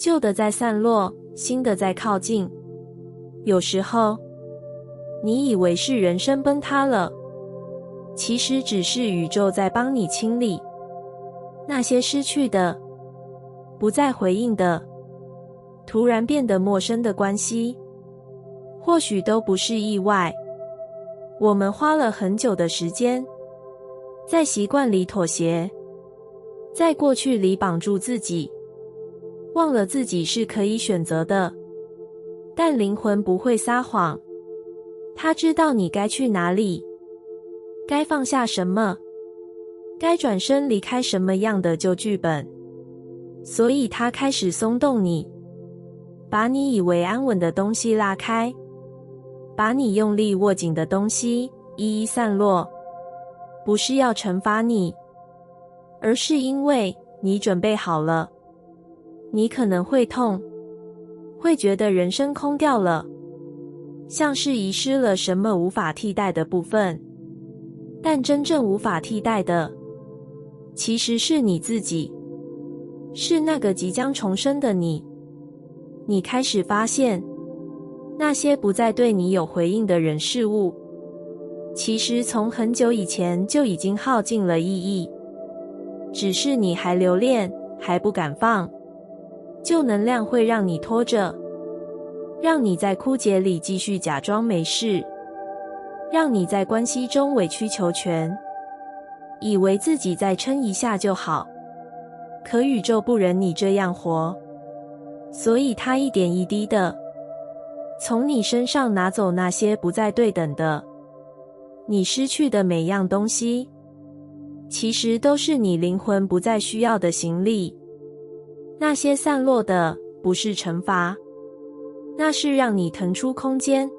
旧的在散落，新的在靠近。有时候，你以为是人生崩塌了，其实只是宇宙在帮你清理那些失去的、不再回应的、突然变得陌生的关系。或许都不是意外，我们花了很久的时间，在习惯里妥协，在过去里绑住自己，忘了自己是可以选择的。但灵魂不会撒谎，它知道你该去哪里，该放下什么，该转身离开什么样的旧剧本。所以它开始松动你，把你以为安稳的东西拉开，把你用力握紧的东西一一散落。不是要惩罚你，而是因为你准备好了。你可能会痛，会觉得人生空掉了，像是遗失了什么无法替代的部分。但真正无法替代的，其实是你自己，是那个即将重生的你。你开始发现，那些不再对你有回应的人事物，其实从很久以前就已经耗尽了意义，只是你还留恋，还不敢放。旧能量会让你拖着，让你在枯竭里继续假装没事，让你在关系中委曲求全，以为自己再撑一下就好。可宇宙不忍你这样活，所以它一点一滴的从你身上拿走那些不再对等的。你失去的每样东西，其实都是你灵魂不再需要的行李。那些散落的，不是惩罚，那是让你腾出空间，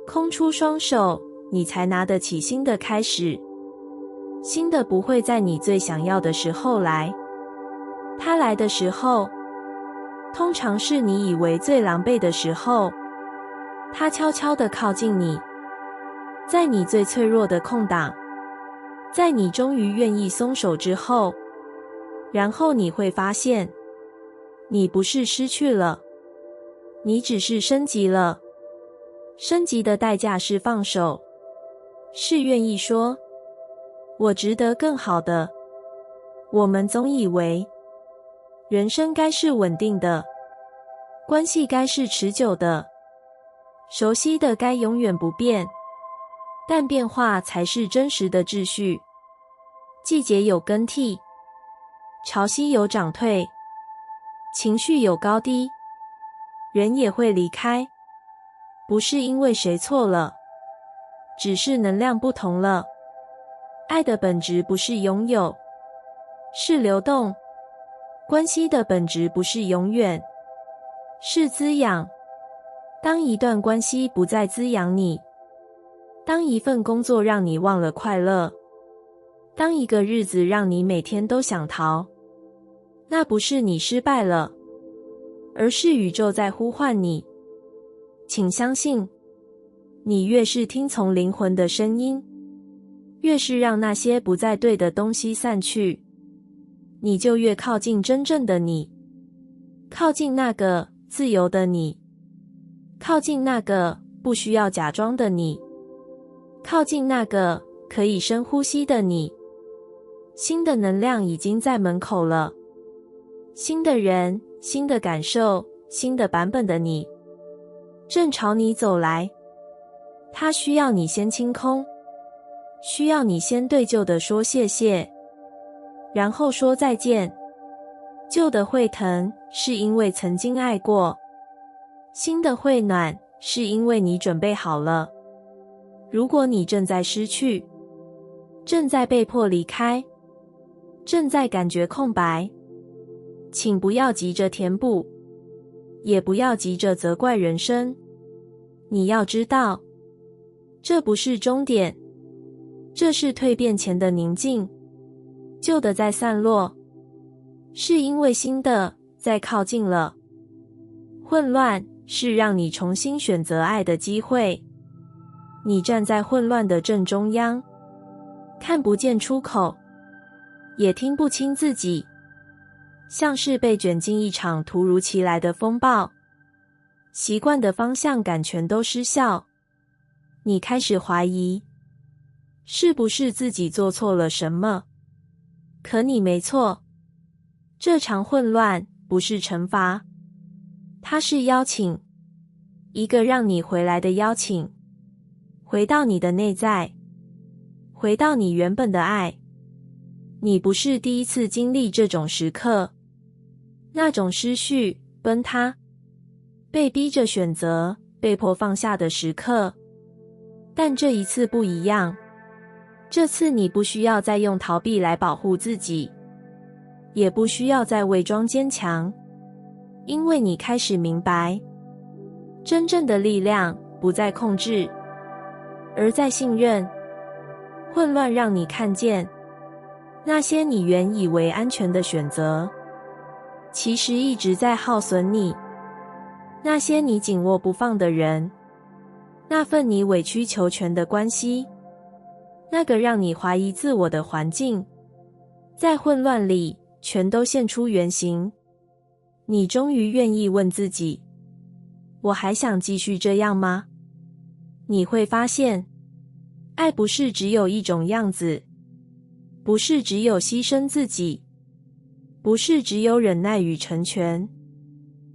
空出双手，你才拿得起新的开始。新的不会在你最想要的时候来，它来的时候，通常是你以为最狼狈的时候。它悄悄地靠近你，在你最脆弱的空档，在你终于愿意松手之后，然后你会发现，你不是失去了，你只是升级了。升级的代价是放手，是愿意说，我值得更好的。我们总以为，人生该是稳定的，关系该是持久的，熟悉的该永远不变，但变化才是真实的秩序。季节有更替，潮汐有涨退，情绪有高低，人也会离开，不是因为谁错了，只是能量不同了。爱的本质不是拥有，是流动。关系的本质不是永远，是滋养。当一段关系不再滋养你，当一份工作让你忘了快乐，当一个日子让你每天都想逃，那不是你失败了，而是宇宙在呼唤你。请相信，你越是听从灵魂的声音，越是让那些不再对的东西散去，你就越靠近真正的你，靠近那个自由的你，靠近那个不需要假装的你，靠近那个可以深呼吸的你。新的能量已经在门口了，新的人，新的感受，新的版本的你，正朝你走来。它需要你先清空，需要你先对旧的说谢谢，然后说再见。旧的会疼，是因为曾经爱过；新的会暖，是因为你准备好了。如果你正在失去，正在被迫离开，正在感觉空白，请不要急着填补，也不要急着责怪人生。你要知道，这不是终点，这是蜕变前的宁静。旧的在散落，是因为新的在靠近了。混乱是让你重新选择爱的机会。你站在混乱的正中央，看不见出口，也听不清自己，像是被卷进一场突如其来的风暴，习惯的方向感全都失效。你开始怀疑，是不是自己做错了什么？可你没错，这场混乱不是惩罚，它是邀请，一个让你回来的邀请，回到你的内在，回到你原本的爱。你不是第一次经历这种时刻，那种失序、崩塌、被逼着选择、被迫放下的时刻。但这一次不一样，这次你不需要再用逃避来保护自己，也不需要再伪装坚强，因为你开始明白，真正的力量不在控制，而在信任。混乱让你看见，那些你原以为安全的选择，其实一直在耗损你。那些你紧握不放的人，那份你委曲求全的关系，那个让你怀疑自我的环境，在混乱里全都现出原形。你终于愿意问自己，我还想继续这样吗？你会发现，爱不是只有一种样子，不是只有牺牲自己，不是只有忍耐与成全。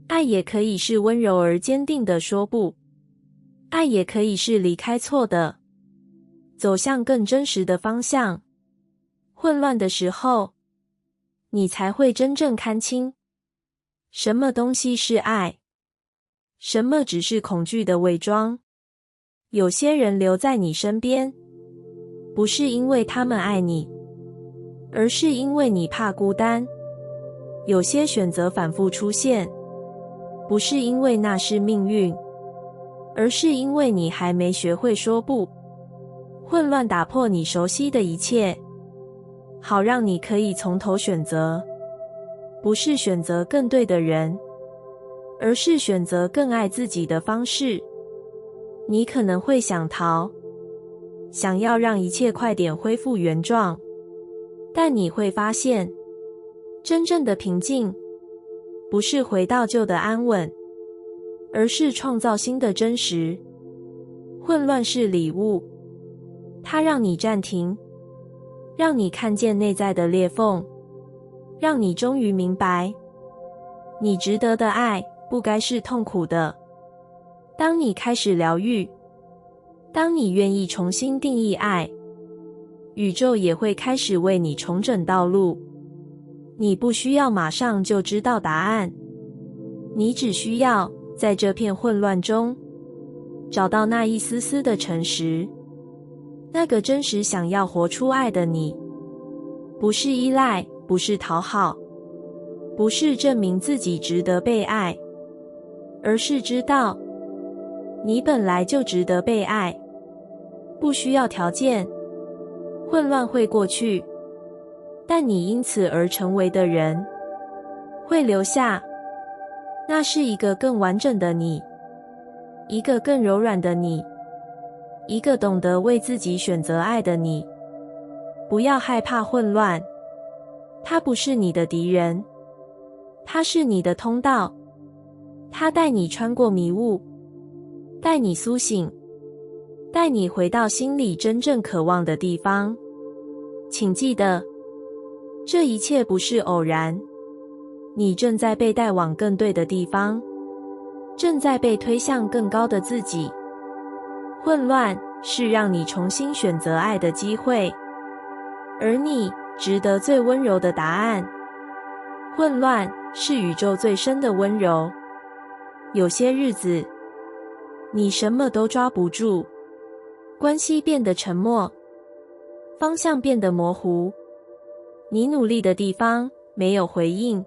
爱也可以是温柔而坚定的说不，爱也可以是离开错的，走向更真实的方向。混乱的时候，你才会真正看清，什么东西是爱，什么只是恐惧的伪装。有些人留在你身边，不是因为他们爱你，而是因为你怕孤单。有些选择反复出现，不是因为那是命运，而是因为你还没学会说不。混乱打破你熟悉的一切，好让你可以从头选择，不是选择更对的人，而是选择更爱自己的方式。你可能会想逃，想要让一切快点恢复原状，但你会发现，真正的平静不是回到旧的安稳，而是创造新的真实。混乱是礼物，它让你暂停，让你看见内在的裂缝，让你终于明白，你值得的爱不该是痛苦的。当你开始疗愈，当你愿意重新定义爱，宇宙也会开始为你重整道路。你不需要马上就知道答案，你只需要在这片混乱中找到那一丝丝的诚实，那个真实想要活出爱的你。不是依赖，不是讨好，不是证明自己值得被爱，而是知道你本来就值得被爱，不需要条件。混乱会过去，但你因此而成为的人会留下。那是一个更完整的你，一个更柔软的你，一个懂得为自己选择爱的你。不要害怕混乱，它不是你的敌人，它是你的通道。它带你穿过迷雾，带你苏醒，带你回到心里真正渴望的地方。请记得，这一切不是偶然，你正在被带往更对的地方，正在被推向更高的自己。混乱是让你重新选择爱的机会，而你值得最温柔的答案。混乱是宇宙最深的温柔。有些日子，你什么都抓不住，关系变得沉默，方向变得模糊，你努力的地方没有回应，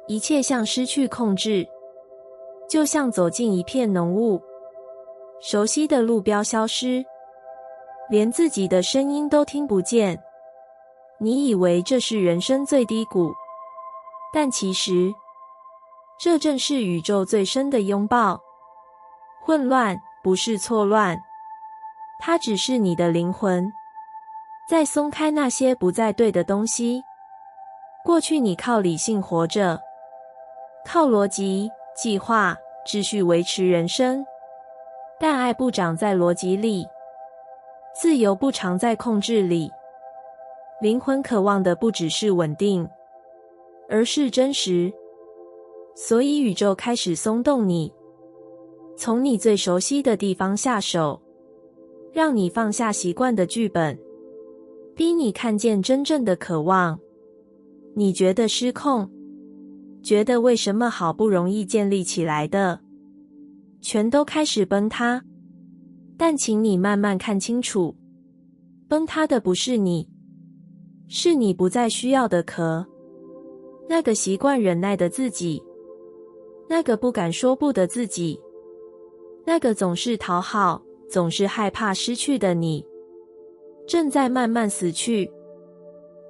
一切像失去控制，就像走进一片浓雾，熟悉的路标消失，连自己的声音都听不见。你以为这是人生最低谷，但其实这正是宇宙最深的拥抱。混乱不是错乱，它只是你的灵魂在松开那些不再对的东西，过去你靠理性活着，靠逻辑、计划、秩序维持人生，但爱不长在逻辑里，自由不常在控制里。灵魂渴望的不只是稳定，而是真实。所以宇宙开始松动你，从你最熟悉的地方下手，让你放下习惯的剧本，逼你看见真正的渴望。你觉得失控，觉得为什么好不容易建立起来的，全都开始崩塌。但请你慢慢看清楚，崩塌的不是你，是你不再需要的壳，那个习惯忍耐的自己，那个不敢说不的自己，那个总是讨好，总是害怕失去的你，正在慢慢死去，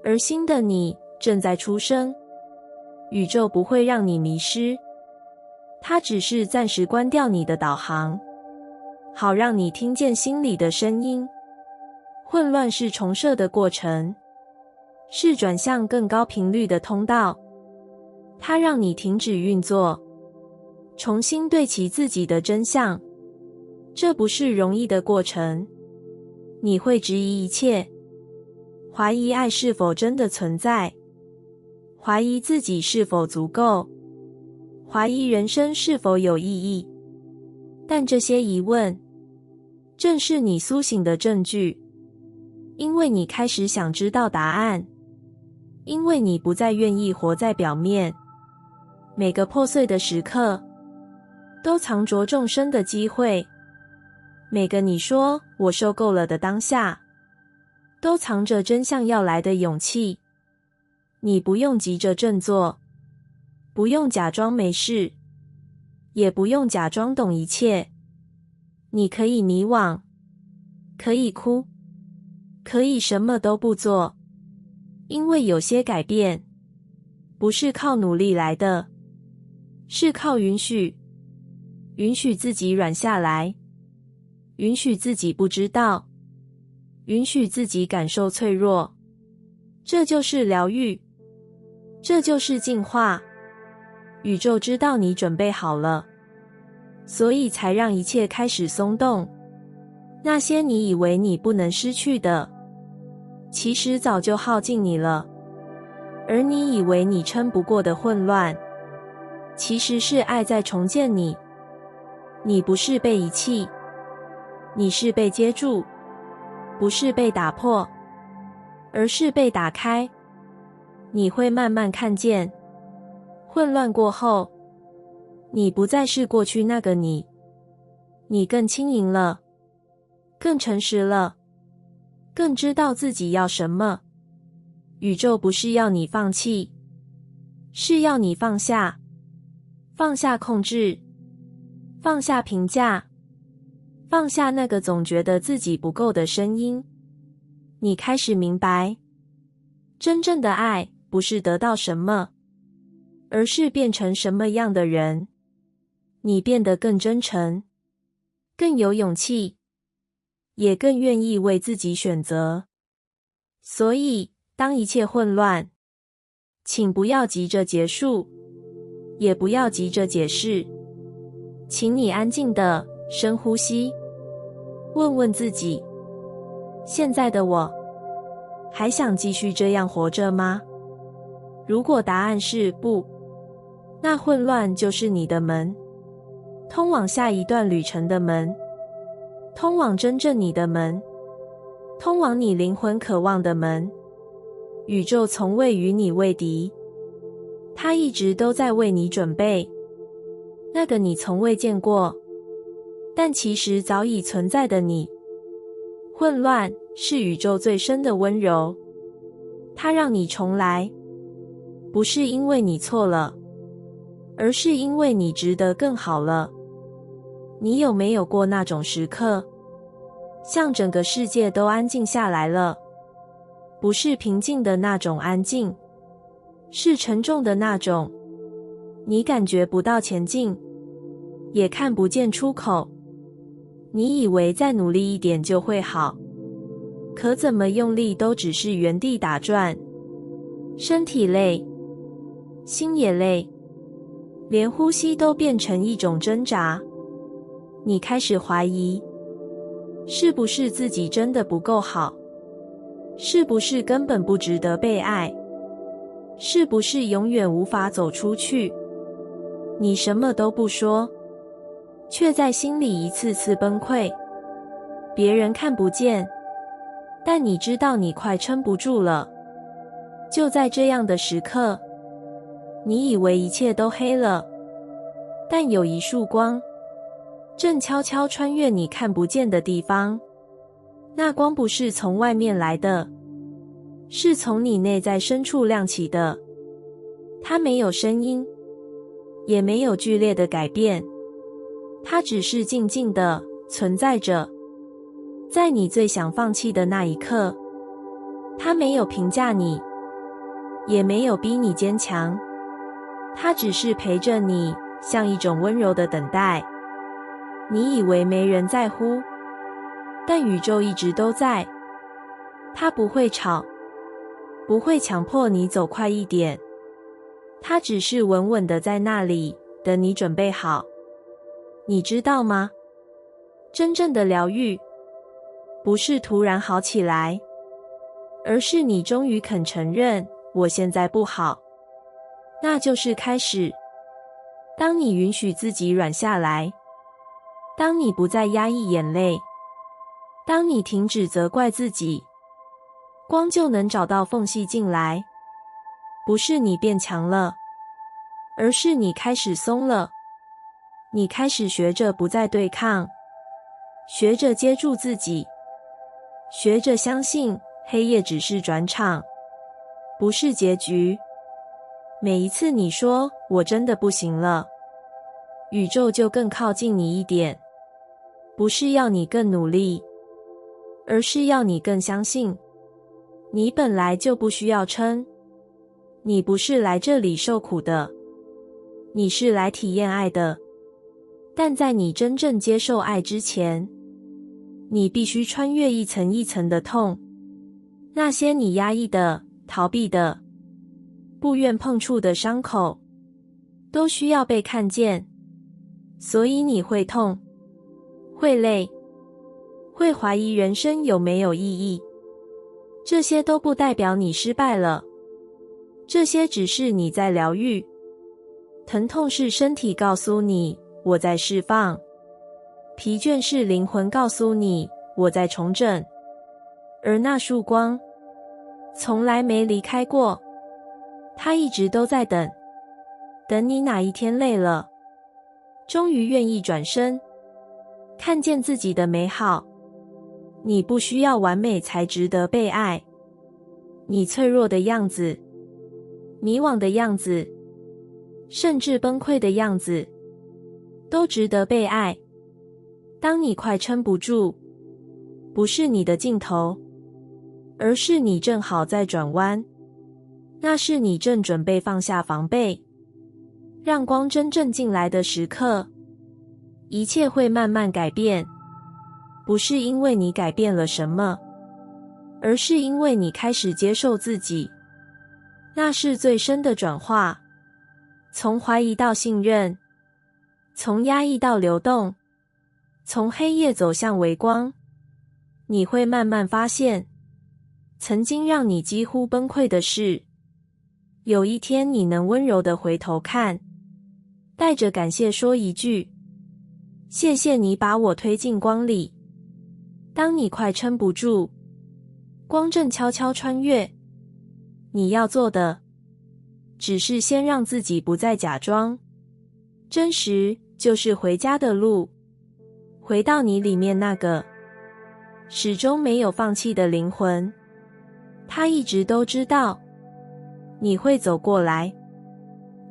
而新的你正在出生。宇宙不会让你迷失，它只是暂时关掉你的导航，好让你听见心里的声音。混乱是重设的过程，是转向更高频率的通道，它让你停止运作，重新对齐自己的真相。这不是容易的过程，你会质疑一切，怀疑爱是否真的存在，怀疑自己是否足够，怀疑人生是否有意义。但这些疑问正是你苏醒的证据，因为你开始想知道答案，因为你不再愿意活在表面。每个破碎的时刻都藏着众生的机会，每个你说我受够了的当下都藏着真相要来的勇气。你不用急着振作，不用假装没事，也不用假装懂一切。你可以迷惘，可以哭，可以什么都不做，因为有些改变不是靠努力来的，是靠允许。允许自己软下来，允许自己不知道，允许自己感受脆弱。这就是疗愈，这就是进化。宇宙知道你准备好了，所以才让一切开始松动。那些你以为你不能失去的，其实早就耗尽你了。而你以为你撑不过的混乱，其实是爱在重建你。你不是被遗弃，你是被接住，不是被打破，而是被打开。你会慢慢看见，混乱过后，你不再是过去那个你，你更轻盈了，更诚实了，更知道自己要什么。宇宙不是要你放弃，是要你放下，放下控制，放下评价，放下那个总觉得自己不够的声音。你开始明白，真正的爱不是得到什么，而是变成什么样的人。你变得更真诚，更有勇气，也更愿意为自己选择。所以，当一切混乱，请不要急着结束，也不要急着解释。请你安静地深呼吸，问问自己，现在的我还想继续这样活着吗？如果答案是不，那混乱就是你的门，通往下一段旅程的门，通往真正你的门，通往你灵魂渴望的门。宇宙从未与你为敌，它一直都在为你准备那个你从未见过，但其实早已存在的你。混乱是宇宙最深的温柔，它让你重来，不是因为你错了，而是因为你值得更好了。你有没有过那种时刻，像整个世界都安静下来了？不是平静的那种安静，是沉重的那种。你感觉不到前进，也看不见出口。你以为再努力一点就会好，可怎么用力都只是原地打转。身体累，心也累，连呼吸都变成一种挣扎。你开始怀疑，是不是自己真的不够好？是不是根本不值得被爱？是不是永远无法走出去？你什么都不说，却在心里一次次崩溃。别人看不见，但你知道你快撑不住了。就在这样的时刻，你以为一切都黑了，但有一束光正悄悄穿越你看不见的地方。那光不是从外面来的，是从你内在深处亮起的。它没有声音，也没有剧烈的改变，它只是静静地存在着。在你最想放弃的那一刻，它没有评价你，也没有逼你坚强，它只是陪着你，像一种温柔的等待。你以为没人在乎，但宇宙一直都在。它不会吵，不会强迫你走快一点，它只是稳稳地在那里，等你准备好。你知道吗？真正的疗愈，不是突然好起来，而是你终于肯承认，我现在不好。那就是开始。当你允许自己软下来，当你不再压抑眼泪，当你停止责怪自己，光就能找到缝隙进来。不是你变强了，而是你开始松了。你开始学着不再对抗，学着接住自己，学着相信黑夜只是转场，不是结局。每一次你说我真的不行了，宇宙就更靠近你一点，不是要你更努力，而是要你更相信，你本来就不需要撑。你不是来这里受苦的，你是来体验爱的。但在你真正接受爱之前，你必须穿越一层一层的痛。那些你压抑的、逃避的、不愿碰触的伤口，都需要被看见。所以你会痛，会累，会怀疑人生有没有意义。这些都不代表你失败了，这些只是你在疗愈。疼痛是身体告诉你，我在释放；疲倦是灵魂告诉你，我在重整。而那束光从来没离开过，它一直都在等，等你哪一天累了，终于愿意转身，看见自己的美好。你不需要完美才值得被爱，你脆弱的样子，迷惘的样子，甚至崩溃的样子，都值得被爱。当你快撑不住，不是你的尽头，而是你正好在转弯。那是你正准备放下防备，让光真正进来的时刻。一切会慢慢改变，不是因为你改变了什么，而是因为你开始接受自己。那是最深的转化，从怀疑到信任，从压抑到流动，从黑夜走向微光。你会慢慢发现，曾经让你几乎崩溃的事，有一天你能温柔地回头看，带着感谢说一句，谢谢你把我推进光里。当你快撑不住，光正悄悄穿越，你要做的只是先让自己不再假装。真实就是回家的路，回到你里面那个始终没有放弃的灵魂。他一直都知道你会走过来，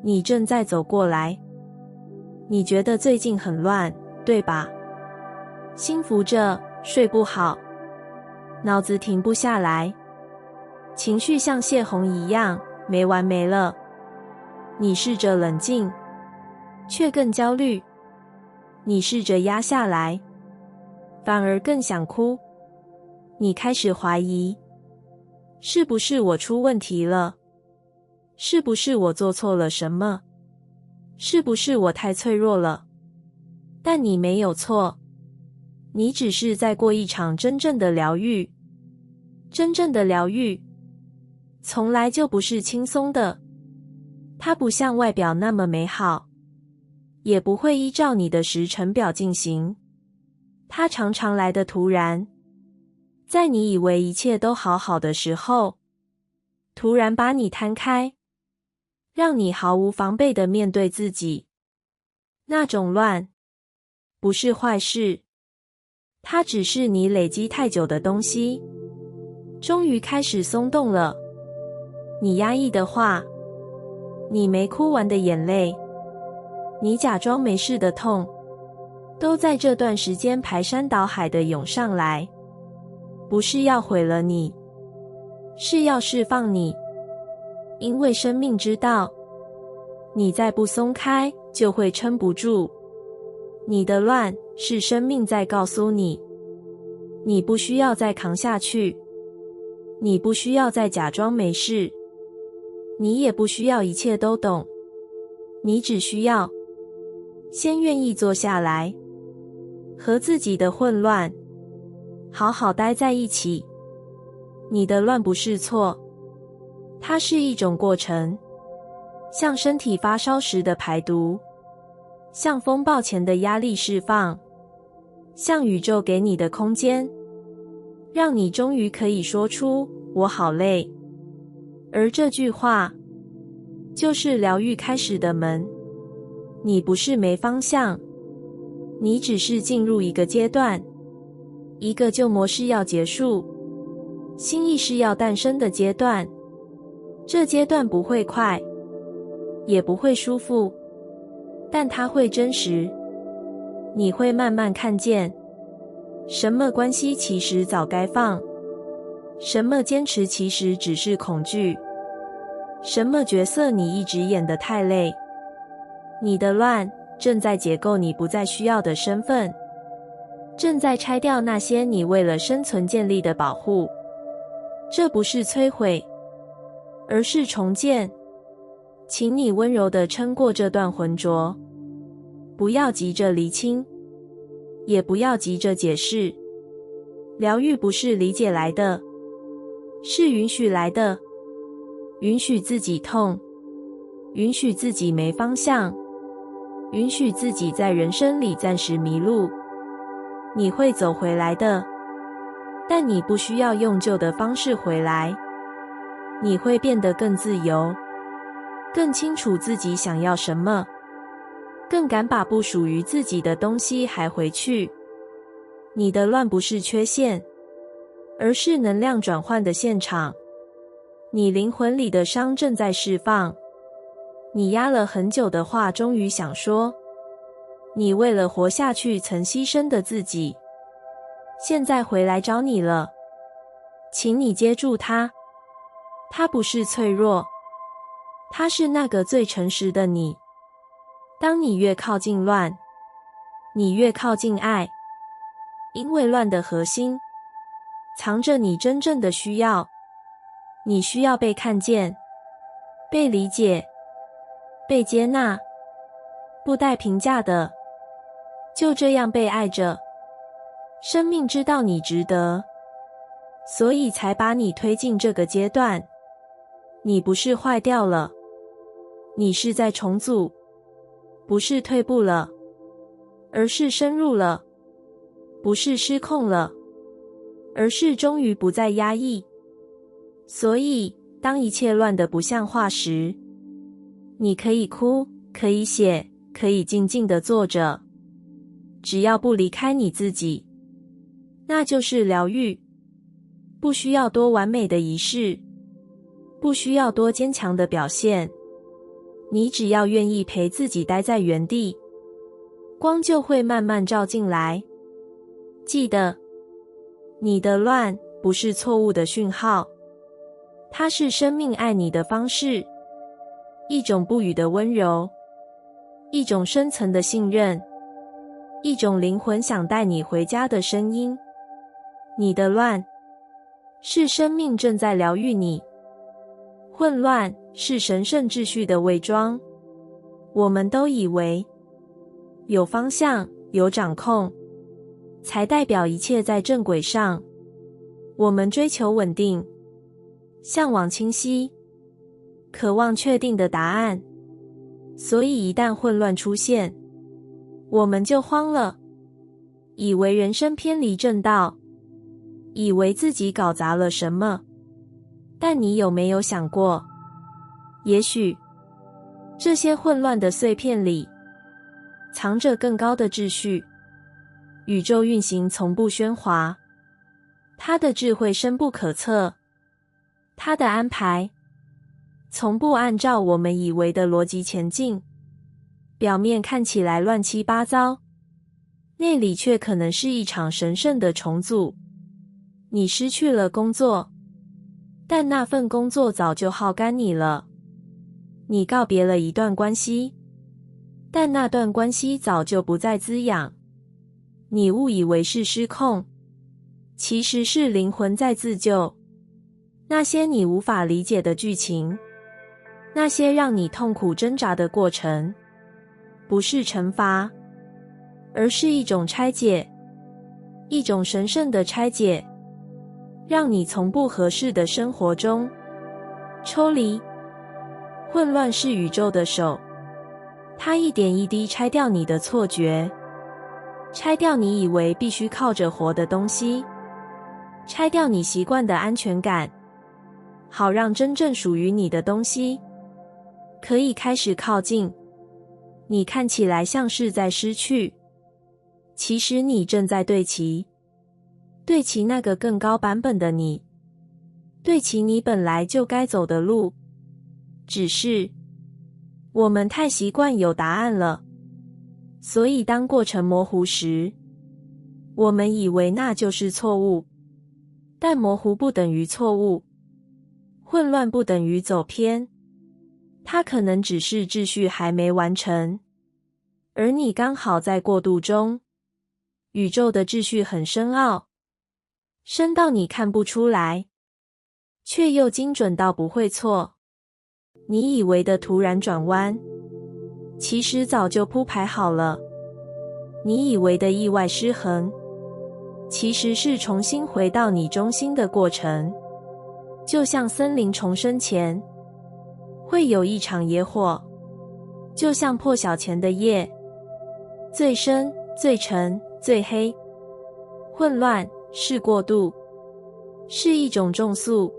你正在走过来。你觉得最近很乱，对吧？心浮着，睡不好，脑子停不下来，情绪像泄洪一样没完没了。你试着冷静，却更焦虑；你试着压下来，反而更想哭。你开始怀疑，是不是我出问题了？是不是我做错了什么？是不是我太脆弱了？但你没有错，你只是在过一场真正的疗愈。真正的疗愈从来就不是轻松的，它不像外表那么美好，也不会依照你的时程表进行。它常常来得突然，在你以为一切都好好的时候，突然把你摊开，让你毫无防备地面对自己。那种乱不是坏事，它只是你累积太久的东西终于开始松动了。你压抑的话，你没哭完的眼泪，你假装没事的痛，都在这段时间排山倒海地涌上来。不是要毁了你，是要释放你。因为生命知道，你再不松开就会撑不住。你的乱是生命在告诉你，你不需要再扛下去，你不需要再假装没事，你也不需要一切都懂，你只需要先愿意坐下来，和自己的混乱好好待在一起。你的乱不是错，它是一种过程，像身体发烧时的排毒，像风暴前的压力释放，像宇宙给你的空间，让你终于可以说出我好累。而这句话就是疗愈开始的门。你不是没方向，你只是进入一个阶段，一个旧模式要结束，新意识要诞生的阶段。这阶段不会快，也不会舒服，但它会真实。你会慢慢看见，什么关系其实早该放，什么坚持其实只是恐惧，什么角色你一直演得太累。你的乱正在解构你不再需要的身份，正在拆掉那些你为了生存建立的保护。这不是摧毁，而是重建。请你温柔地撑过这段浑浊，不要急着厘清，也不要急着解释。疗愈不是理解来的，是允许来的。允许自己痛，允许自己没方向，允许自己在人生里暂时迷路。你会走回来的，但你不需要用旧的方式回来。你会变得更自由，更清楚自己想要什么，更敢把不属于自己的东西还回去。你的乱不是缺陷，而是能量转换的现场。你灵魂里的伤正在释放，你压了很久的话终于想说，你为了活下去曾牺牲的自己，现在回来找你了。请你接住它，它不是脆弱，它是那个最诚实的你。当你越靠近乱，你越靠近爱，因为乱的核心藏着你真正的需要。你需要被看见，被理解，被接纳，不带评价的，就这样被爱着。生命知道你值得，所以才把你推进这个阶段。你不是坏掉了，你是在重组，不是退步了，而是深入了；不是失控了，而是终于不再压抑。所以，当一切乱得不像话时，你可以哭，可以写，可以静静地坐着，只要不离开你自己，那就是疗愈。不需要多完美的仪式，不需要多坚强的表现，你只要愿意陪自己待在原地，光就会慢慢照进来。记得，你的乱不是错误的讯号，它是生命爱你的方式，一种不语的温柔，一种深层的信任，一种灵魂想带你回家的声音。你的乱是生命正在疗愈你，混乱是神圣秩序的伪装。我们都以为有方向、有掌控，才代表一切在正轨上。我们追求稳定，向往清晰，渴望确定的答案。所以一旦混乱出现，我们就慌了，以为人生偏离正道，以为自己搞砸了什么。但你有没有想过，也许这些混乱的碎片里藏着更高的秩序。宇宙运行从不喧哗，它的智慧深不可测，它的安排从不按照我们以为的逻辑前进。表面看起来乱七八糟，内里却可能是一场神圣的重组。你失去了工作，但那份工作早就耗干你了。你告别了一段关系，但那段关系早就不再滋养。你误以为是失控，其实是灵魂在自救。那些你无法理解的剧情，那些让你痛苦挣扎的过程，不是惩罚，而是一种拆解，一种神圣的拆解，让你从不合适的生活中抽离。混乱是宇宙的手，它一点一滴拆掉你的错觉，拆掉你以为必须靠着活的东西，拆掉你习惯的安全感，好让真正属于你的东西可以开始靠近。你看起来像是在失去，其实你正在对齐，对齐那个更高版本的你，对齐你本来就该走的路。只是我们太习惯有答案了，所以当过程模糊时，我们以为那就是错误。但模糊不等于错误，混乱不等于走偏，它可能只是秩序还没完成，而你刚好在过渡中。宇宙的秩序很深奥，深到你看不出来，却又精准到不会错。你以为的突然转弯，其实早就铺排好了。你以为的意外失衡，其实是重新回到你中心的过程。就像森林重生前会有一场野火，就像破晓前的夜，最深、最沉、最黑。混乱是过渡，是一种重塑，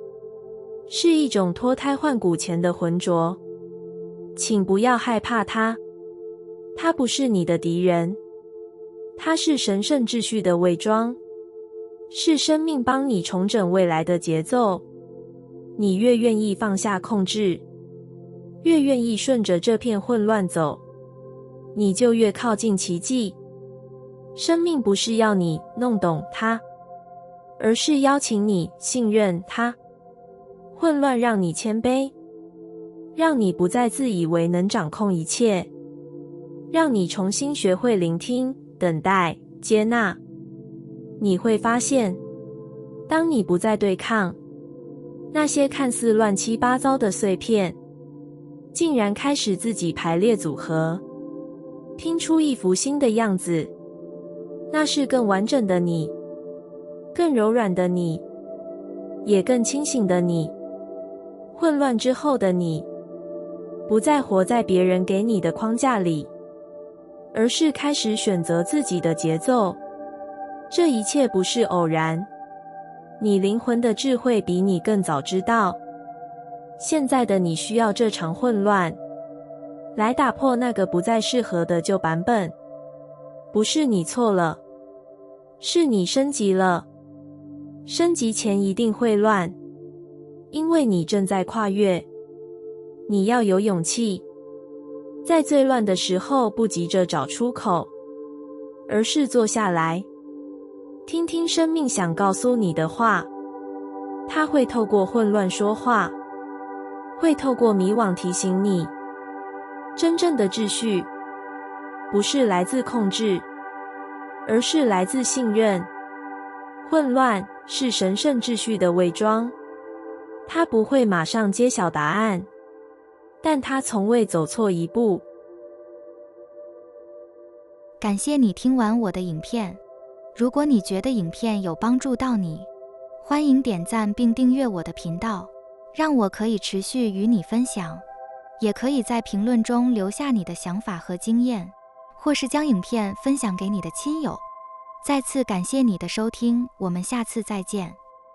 是一种脱胎换骨前的浑浊。请不要害怕它，它不是你的敌人，它是神圣秩序的伪装，是生命帮你重整未来的节奏。你越愿意放下控制，越愿意顺着这片混乱走，你就越靠近奇迹。生命不是要你弄懂它，而是邀请你信任它。混乱让你谦卑，让你不再自以为能掌控一切，让你重新学会聆听、等待、接纳。你会发现，当你不再对抗，那些看似乱七八糟的碎片，竟然开始自己排列组合，拼出一幅新的样子。那是更完整的你，更柔软的你，也更清醒的你。混乱之后的你，不再活在别人给你的框架里，而是开始选择自己的节奏。这一切不是偶然，你灵魂的智慧比你更早知道，现在的你需要这场混乱，来打破那个不再适合的旧版本。不是你错了，是你升级了。升级前一定会乱，因为你正在跨越。你要有勇气，在最乱的时候不急着找出口，而是坐下来，听听生命想告诉你的话。它会透过混乱说话，会透过迷惘提醒你，真正的秩序不是来自控制，而是来自信任。混乱是神圣秩序的伪装，它不会马上揭晓答案，但他从未走错一步。感谢你听完我的影片。如果你觉得影片有帮助到你，欢迎点赞并订阅我的频道，让我可以持续与你分享。也可以在评论中留下你的想法和经验，或是将影片分享给你的亲友。再次感谢你的收听，我们下次再见。